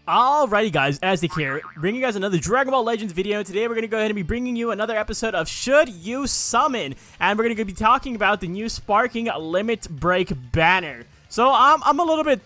Alrighty guys, Aztec here, bringing you guys another Dragon Ball Legends video. Today we're going to go ahead and be bringing you another episode of Should You Summon? And we're going to be talking about the new Sparking Limit Break banner. So I'm a little bit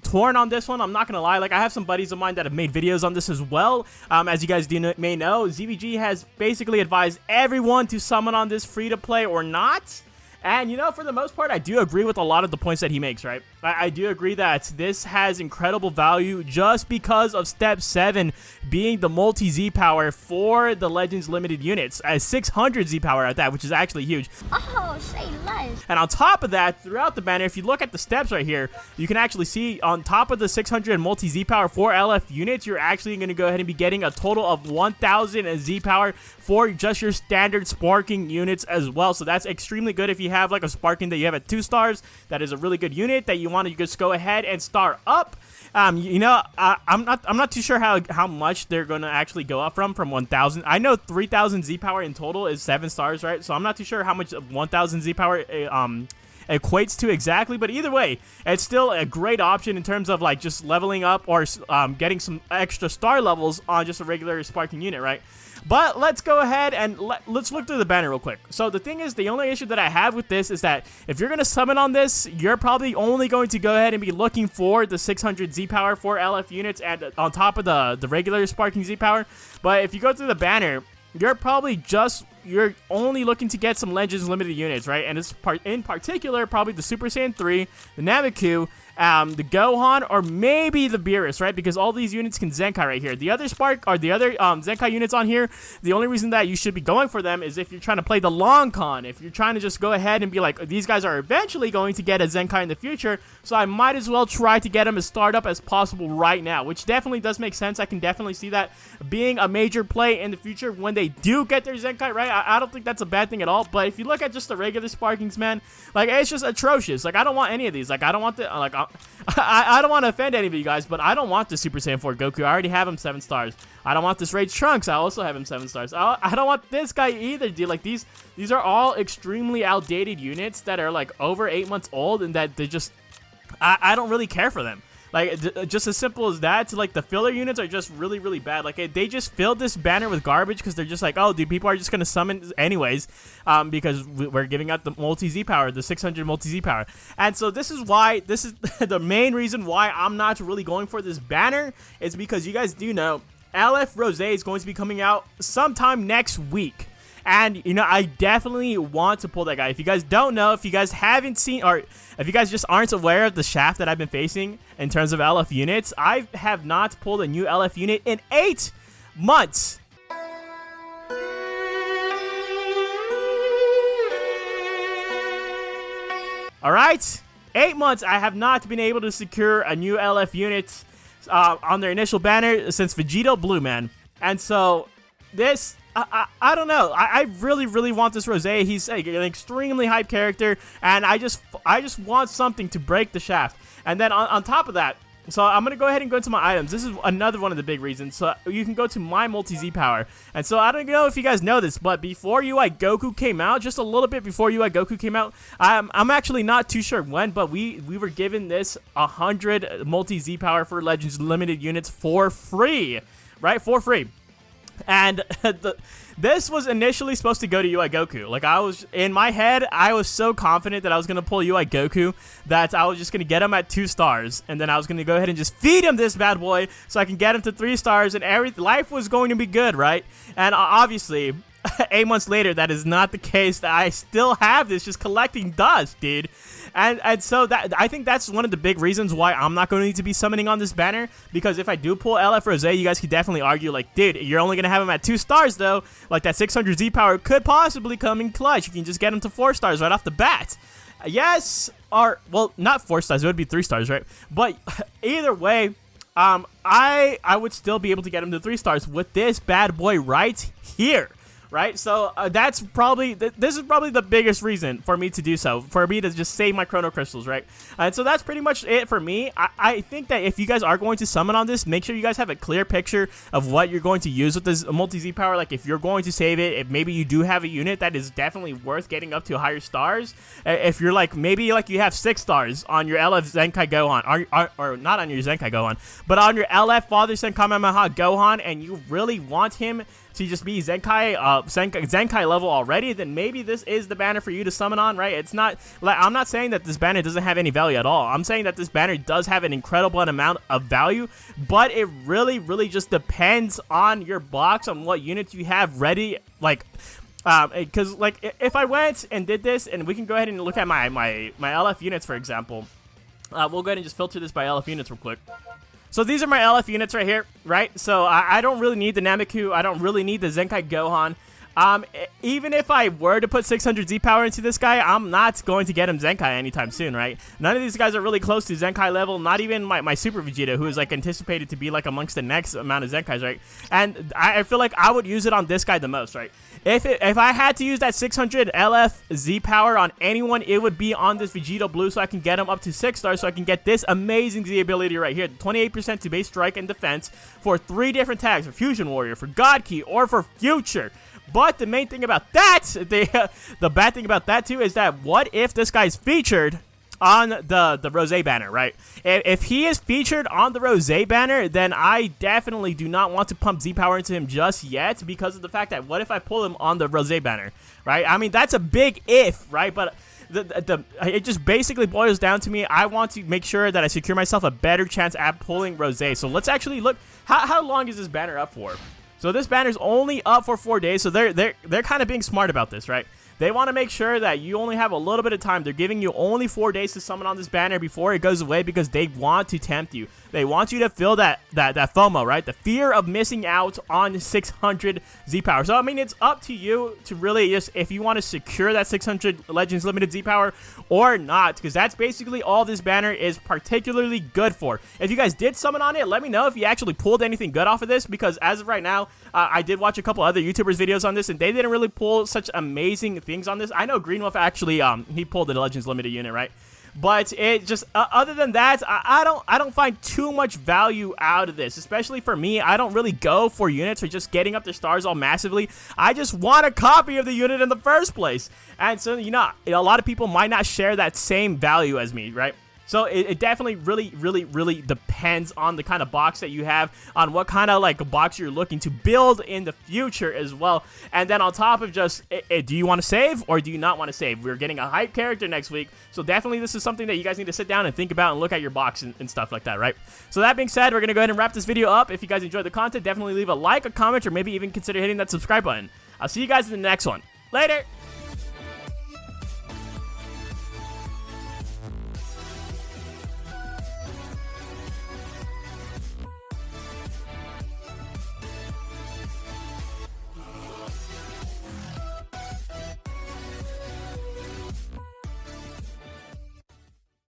torn on this one, I'm not going to lie. Like, I have some buddies of mine that have made videos on this as well. As you guys may know, ZBG has basically advised everyone to summon on this free to play or not. And, you know, for the most part, I do agree with a lot of the points that he makes, right? I do agree that this has incredible value just because of Step 7 being the multi-Z power for the Legends limited units. As 600 Z power at that, which is actually huge. Oh, say less. And on top of that, throughout the banner, if you look at the steps right here, you can actually see on top of the 600 multi-Z power for LF units, you're actually going to go ahead and be getting a total of 1000 Z power for just your standard Sparking units as well. So that's extremely good if you have like a Sparking that you have at 2 stars. That is a really good unit that you want to just go ahead and star up. You know, I'm not too sure how much they're gonna actually go up from 1000. I know 3000 Z power in total is 7 stars, right? So I'm not too sure how much 1000 Z power equates to exactly, but either way, it's still a great option in terms of like just leveling up or getting some extra star levels on just a regular Sparking unit, right? But let's go ahead and let's look through the banner real quick. So the thing is, the only issue that I have with this is that if you're going to summon on this, you're probably only going to go ahead and be looking for the 600 Z power for LF units and on top of the regular Sparking Z power. But if you go through the banner, you're only looking to get some Legends limited units, right? And it's in particular probably the Super Saiyan 3, the Nameku, the Gohan, or maybe the Beerus, right? Because all these units can Zenkai right here. The other Zenkai units on here, the only reason that you should be going for them is if you're trying to play the long con. If you're trying to just go ahead and be like, these guys are eventually going to get a Zenkai in the future, so I might as well try to get them as started up as possible right now, which definitely does make sense. I can definitely see that being a major play in the future when they do get their Zenkai, right? I don't think that's a bad thing at all. But if you look at just the regular Sparkings, man, like, it's just atrocious. Like, I don't want any of these. Like, I don't want the, like, I don't want to offend any of you guys, but I don't want the Super Saiyan 4 Goku. I already have him 7 stars. I don't want this Rage Trunks. I also have him 7 stars. I don't want this guy either, dude. Like, these are all extremely outdated units that are, like, over 8 months old, and that they just, I don't really care for them. Like, just as simple as that. To like, the filler units are just really, really bad. Like, they just filled this banner with garbage because they're just like, oh, dude, people are just gonna summon anyways, because we're giving out the multi-Z power, the 600 multi-Z power. And so this is the main reason why I'm not really going for this banner, is because you guys do know LF Rosé is going to be coming out sometime next week. And, you know, I definitely want to pull that guy. If you guys don't know, if you guys haven't seen, or if you guys just aren't aware of the shaft that I've been facing in terms of LF units, I have not pulled a new LF unit in 8 months. Alright? 8 months, I have not been able to secure a new LF unit on their initial banner since Vegito Blue, man. And so, this... I don't know. I really, really want this Rosé. He's an extremely hype character, and I just want something to break the shaft. And then on top of that, so I'm gonna go ahead and go into my items. This is another one of the big reasons. So you can go to my multi-Z power. And so I don't know if you guys know this, but before UI Goku came out, just a little bit before UI Goku came out, I'm actually not too sure when, but we were given this 100 multi-Z power for Legends limited units for free, right? For free. And this was initially supposed to go to UI Goku. Like, in my head, I was so confident that I was going to pull UI Goku that I was just going to get him at 2 stars. And then I was going to go ahead and just feed him this bad boy so I can get him to 3 stars and life was going to be good, right? And obviously, 8 months later, that is not the case. That I still have this just collecting dust, dude. And so I think that's one of the big reasons why I'm not going to need to be summoning on this banner, because if I do pull LF Rosé, you guys could definitely argue like, dude, you're only going to have him at 2 stars though. Like, that 600 Z power could possibly come in clutch. You can just get him to 4 stars right off the bat. Yes, or, well, not 4 stars, it would be 3 stars, right? But either way, I would still be able to get him to 3 stars with this bad boy right here. right? So that's probably, this is probably the biggest reason for me to do so, for me to just save my chrono crystals, right? And so that's pretty much it for me. I think that if you guys are going to summon on this, make sure you guys have a clear picture of what you're going to use with this multi-Z power. Like if you're going to save it, if maybe you do have a unit that is definitely worth getting up to higher stars, if you're like, maybe like you have 6 stars on your LF Zenkai Gohan, or not on your Zenkai Gohan, but on your LF Father Son Kamehameha Gohan, and you really want him to just be Zenkai level already, then maybe this is the banner for you to summon on, right? It's not, like, I'm not saying that this banner doesn't have any value at all. I'm saying that this banner does have an incredible amount of value, but it really just depends on your box, on what units you have ready, like, because like if I went and did this, and we can go ahead and look at my LF units, for example. We'll go ahead and just filter this by LF units real quick. So these are my LF units right here, right? So I don't really need the Nameku. I don't really need the Zenkai Gohan. Even if I were to put 600 Z power into this guy, I'm not going to get him Zenkai anytime soon, right? None of these guys are really close to Zenkai level. Not even my Super Vegeta, who is like anticipated to be like amongst the next amount of Zenkais, right? And I feel like I would use it on this guy the most, right? If I had to use that 600 LF Z power on anyone, it would be on this Vegeta Blue, so I can get him up to 6 stars, so I can get this amazing Z ability right here, 28% to base strike and defense for 3 different tags, for Fusion Warrior, for God Key, or for Future. But the main thing about that, the bad thing about that too, is that what if this guy's featured on the Rosé banner, right? If he is featured on the Rosé banner, then I definitely do not want to pump Z power into him just yet, because of the fact that what if I pull him on the Rosé banner, right? I mean, that's a big if, right? But it just basically boils down to me, I want to make sure that I secure myself a better chance at pulling Rosé. So let's actually look, how long is this banner up for? So this banner's only up for 4 days, so they're kind of being smart about this, right? They want to make sure that you only have a little bit of time. They're giving you only 4 days to summon on this banner before it goes away, because they want to tempt you. They want you to feel that FOMO, right? The fear of missing out on 600 Z power. So I mean, it's up to you to really just, if you want to secure that 600 Legends Limited Z power or not, because that's basically all this banner is particularly good for. If you guys did summon on it, let me know if you actually pulled anything good off of this, because as of right now, I did watch a couple other YouTubers videos on this, and they didn't really pull such amazing things on this. I know Green Wolf actually, he pulled the Legends Limited unit, right? But it just, other than that, I don't find too much value out of this, especially for me. I don't really go for units for just getting up their stars all massively. I just want a copy of the unit in the first place. And so, you know, a lot of people might not share that same value as me, right? So it definitely really depends on the kind of box that you have, on what kind of like box you're looking to build in the future as well. And then on top of just, do you want to save or do you not want to save? We're getting a hype character next week, so definitely this is something that you guys need to sit down and think about and look at your box and stuff like that, right? So that being said, we're going to go ahead and wrap this video up. If you guys enjoyed the content, definitely leave a like, a comment, or maybe even consider hitting that subscribe button. I'll see you guys in the next one. Later!